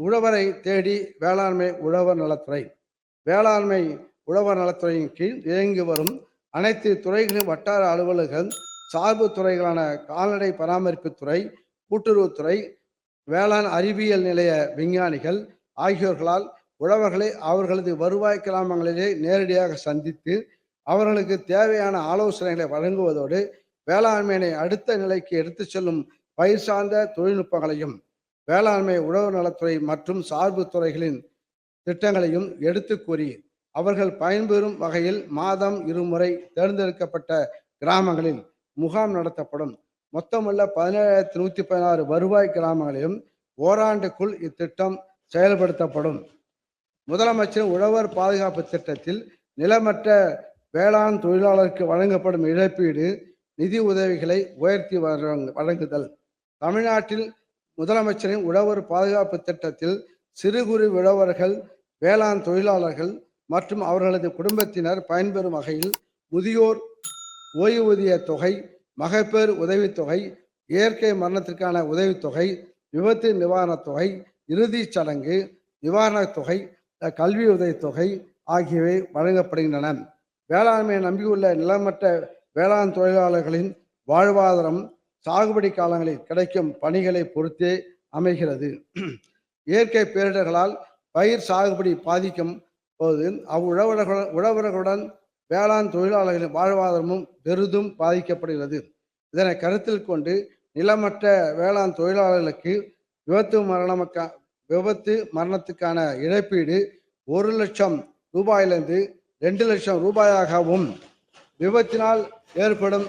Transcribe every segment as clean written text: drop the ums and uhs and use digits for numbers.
உழவரை தேடி வேளாண்மை உழவர் நலத்துறை. வேளாண்மை உழவர் நலத்துறையின் கீழ் இயங்கி வரும் அனைத்து துறைகளின் வட்டார அலுவலர்கள், சார்பு துறைகளான கால்நடை பராமரிப்புத்துறை, கூட்டுறவுத்துறை, வேளாண் அறிவியல் நிலைய விஞ்ஞானிகள் ஆகியோர்களால் உழவர்களை அவர்களது வருவாய் கிராமங்களிலே நேரடியாக சந்தித்து அவர்களுக்கு தேவையான ஆலோசனைகளை வழங்குவதோடு வேளாண்மையினை அடுத்த நிலைக்கு எடுத்துச் செல்லும் பயிர் சார்ந்த தொழில்நுட்பங்களையும் வேளாண்மை உழவர் நலத்துறை மற்றும் சார்பு துறைகளின் திட்டங்களையும் எடுத்து கூறி அவர்கள் பயன்பெறும் வகையில் மாதம் இருமுறை தேர்ந்தெடுக்கப்பட்ட கிராமங்களில் முகாம் நடத்தப்படும். மொத்தமுள்ள 17,116 வருவாய் கிராமங்களிலும் ஓராண்டுக்குள் இத்திட்டம் செயல்படுத்தப்படும். முதலமைச்சர் உழவர் பாதுகாப்பு திட்டத்தில் நிலமற்ற வேளாண் தொழிலாளருக்கு வழங்கப்படும் இழப்பீடு நிதி உதவிகளை உயர்த்தி வழங்குதல். தமிழ்நாட்டில் முதலமைச்சரின் உழவர் பாதுகாப்பு திட்டத்தில் சிறு குறு உழவர்கள், வேளாண் தொழிலாளர்கள் மற்றும் அவர்களது குடும்பத்தினர் பயன்பெறும் வகையில் முதியோர் ஓய்வூதிய தொகை, மகப்பேறு உதவித்தொகை, இயற்கை மரணத்திற்கான உதவித்தொகை, விபத்து நிவாரணத் தொகை, இறுதிச் சடங்கு நிவாரணத் தொகை, கல்வி உதவித்தொகை ஆகியவை வழங்கப்படுகின்றன. வேளாண்மையை நம்பியுள்ள நிலமற்ற வேளாண் தொழிலாளர்களின் வாழ்வாதாரம் சாகுபடி காலங்களில் கிடைக்கும் பணிகளை பொறுத்தே அமைகிறது. இயற்கை பேரிடர்களால் பயிர் சாகுபடி பாதிக்கும் போது உழவர்களுடன் வேளாண் தொழிலாளர்களின் வாழ்வாதாரமும் பெரிதும் பாதிக்கப்படுகிறது. இதனை கருத்தில் கொண்டு நிலமற்ற வேளாண் தொழிலாளர்களுக்கு விபத்து மரணத்துக்கான இழப்பீடு 1 லட்சம் ரூபாயிலிருந்து 2 லட்சம் ரூபாயாகவும், விபத்தினால் ஏற்படும்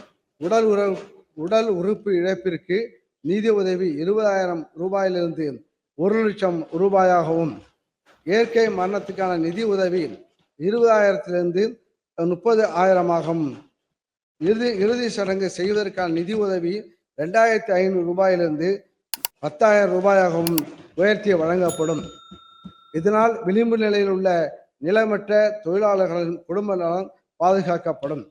உடல் உறுப்பு இழப்பிற்கு நிதி உதவி 20,000 ரூபாயிலிருந்து 1 லட்சம் ரூபாயாகவும், இயற்கை மரணத்துக்கான நிதி உதவி 20,000 30,000ஆகவும், இறுதி சடங்கு செய்வதற்கான நிதி உதவி 2,500 ரூபாயிலிருந்து 10,000 ரூபாயாகவும் உயர்த்தி வழங்கப்படும். இதனால் விளிம்பு நிலையில் உள்ள நிலமற்ற தொழிலாளர்களின் குடும்ப நலன் பாதுகாக்கப்படும்.